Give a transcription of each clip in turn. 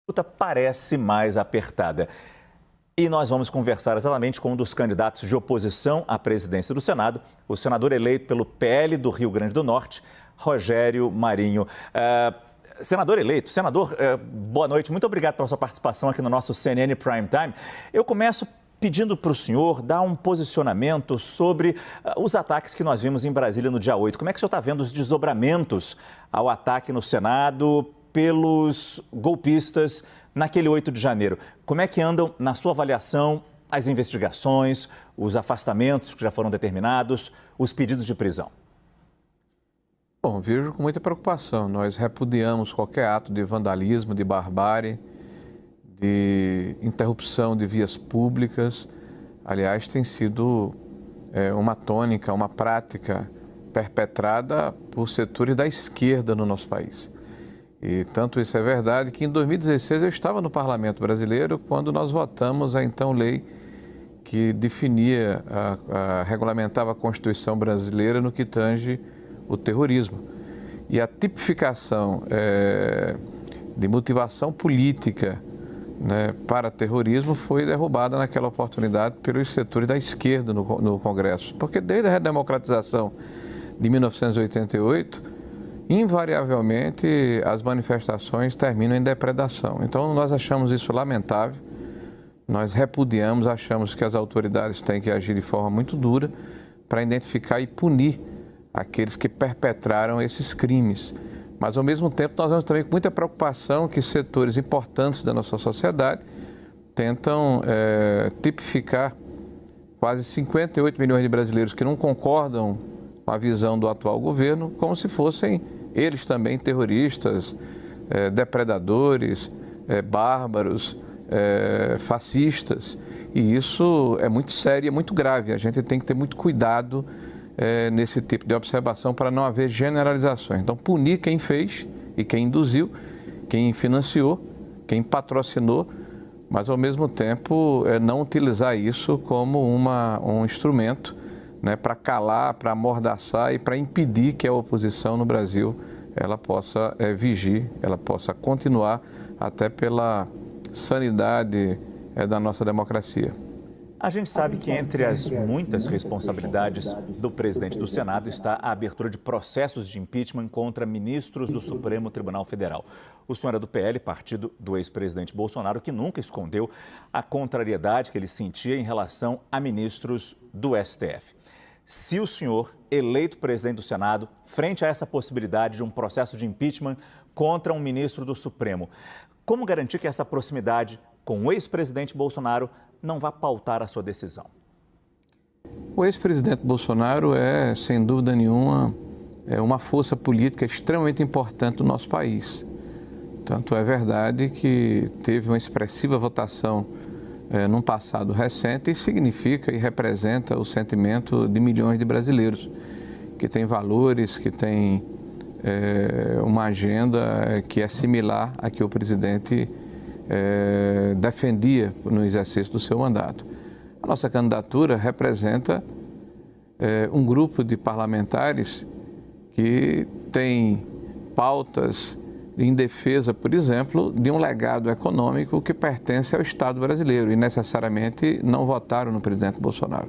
disputa parece mais apertada. E nós vamos conversar exatamente com um dos candidatos de oposição à presidência do Senado, o senador eleito pelo PL do Rio Grande do Norte, Rogério Marinho. Senador eleito, boa noite, muito obrigado pela sua participação aqui no nosso CNN Prime Time. Eu começo pedindo para o senhor dar um posicionamento sobre os ataques que nós vimos em Brasília no dia 8. Como é que o senhor está vendo os desdobramentos ao ataque no Senado pelos golpistas naquele 8 de janeiro? Como é que andam, na sua avaliação, as investigações, os afastamentos que já foram determinados, os pedidos de prisão? Bom, vejo com muita preocupação. Nós repudiamos qualquer ato de vandalismo, de barbárie, de interrupção de vias públicas. Aliás, tem sido uma tônica, uma prática perpetrada por setores da esquerda no nosso país. E tanto isso é verdade que em 2016 eu estava no Parlamento Brasileiro quando nós votamos a então lei que definia, regulamentava a Constituição brasileira no que tange o terrorismo. E a tipificação de motivação política, né, para terrorismo foi derrubada naquela oportunidade pelos setores da esquerda no Congresso. Porque desde a redemocratização de 1988, invariavelmente as manifestações terminam em depredação. Então nós achamos isso lamentável, nós repudiamos, achamos que as autoridades têm que agir de forma muito dura para identificar e punir aqueles que perpetraram esses crimes. Mas ao mesmo tempo nós vemos também com muita preocupação que setores importantes da nossa sociedade tentam tipificar quase 58 milhões de brasileiros que não concordam com a visão do atual governo, como se fossem eles também terroristas, depredadores, bárbaros, fascistas. E isso é muito sério e é muito grave. A gente tem que ter muito cuidado nesse tipo de observação para não haver generalizações. Então, punir quem fez e quem induziu, quem financiou, quem patrocinou, mas ao mesmo tempo não utilizar isso como um instrumento, né, para calar, para amordaçar e para impedir que a oposição no Brasil ela possa vigir, ela possa continuar até pela sanidade da nossa democracia. A gente sabe que entre as muitas responsabilidades do presidente do Senado está a abertura de processos de impeachment contra ministros do Supremo Tribunal Federal. O senhor é do PL, partido do ex-presidente Bolsonaro, que nunca escondeu a contrariedade que ele sentia em relação a ministros do STF. Se o senhor, eleito presidente do Senado, frente a essa possibilidade de um processo de impeachment contra um ministro do Supremo, como garantir que essa proximidade com o ex-presidente Bolsonaro não vá pautar a sua decisão? O ex-presidente Bolsonaro é, sem dúvida nenhuma, uma força política extremamente importante do nosso país. Tanto é verdade que teve uma expressiva votação num passado recente e significa e representa o sentimento de milhões de brasileiros que têm valores, que têm uma agenda que é similar à que o presidente defendia no exercício do seu mandato. A nossa candidatura representa um grupo de parlamentares que tem pautas em defesa, por exemplo, de um legado econômico que pertence ao Estado brasileiro e necessariamente não votaram no presidente Bolsonaro.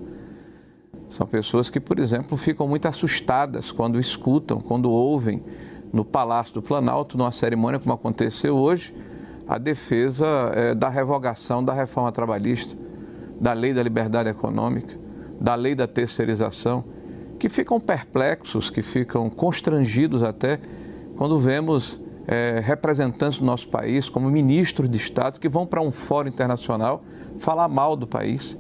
São pessoas que, por exemplo, ficam muito assustadas quando escutam, quando ouvem no Palácio do Planalto, numa cerimônia como aconteceu hoje, a defesa da revogação da reforma trabalhista, da lei da liberdade econômica, da lei da terceirização, que ficam perplexos, que ficam constrangidos até quando vemos representantes do nosso país, como ministros de Estado, que vão para um fórum internacional falar mal do país,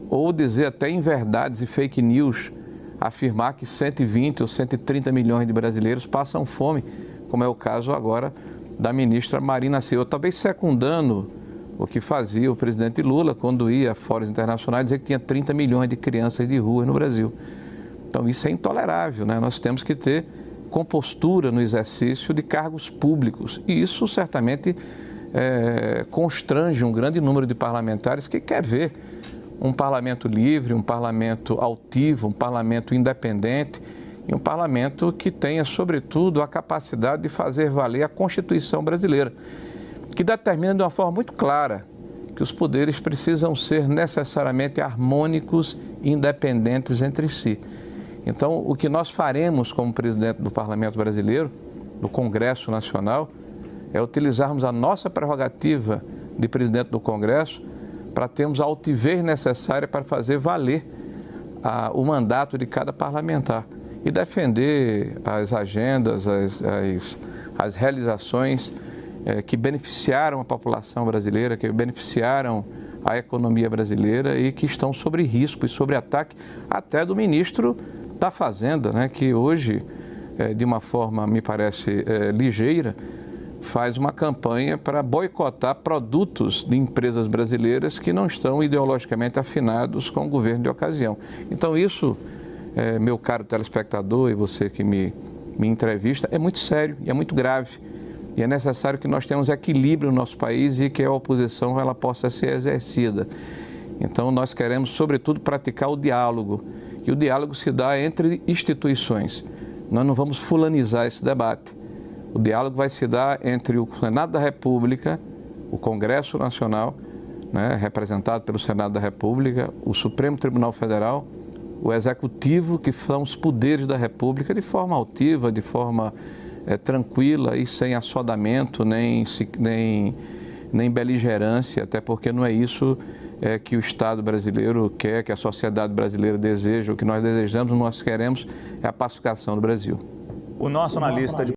ou dizer até inverdades e fake news, afirmar que 120 ou 130 milhões de brasileiros passam fome, como é o caso agora da ministra Marina Silva, talvez secundando o que fazia o presidente Lula quando ia a fóruns internacionais dizer que tinha 30 milhões de crianças de rua no Brasil. Então isso é intolerável, né? Nós temos que ter compostura no exercício de cargos públicos e isso certamente constrange um grande número de parlamentares que quer ver um parlamento livre, um parlamento altivo, um parlamento independente e um parlamento que tenha, sobretudo, a capacidade de fazer valer a Constituição brasileira. que determina de uma forma muito clara que os poderes precisam ser necessariamente harmônicos e independentes entre si. Então, o que nós faremos como presidente do Parlamento Brasileiro, do Congresso Nacional, é utilizarmos a nossa prerrogativa de presidente do Congresso para termos a altivez necessária para fazer valer o mandato de cada parlamentar e defender as agendas, as realizações que beneficiaram a população brasileira, que beneficiaram a economia brasileira e que estão sob risco e sob ataque até do ministro da Fazenda, né, que hoje, de uma forma, me parece, ligeira, faz uma campanha para boicotar produtos de empresas brasileiras que não estão ideologicamente afinados com o governo de ocasião. Então isso, meu caro telespectador e você que me entrevista, é muito sério e é muito grave. E é necessário que nós tenhamos equilíbrio no nosso país e que a oposição ela possa ser exercida. Então nós queremos, sobretudo, praticar o diálogo. E o diálogo se dá entre instituições. Nós não vamos fulanizar esse debate. O diálogo vai se dar entre o Senado da República, o Congresso Nacional, né, representado pelo Senado da República, o Supremo Tribunal Federal, o Executivo, que são os poderes da República, de forma altiva, de forma tranquila e sem assodamento, nem beligerância, até porque não é isso que o Estado brasileiro quer, que a sociedade brasileira deseja. O que nós desejamos, nós queremos é a pacificação do Brasil. O nosso analista de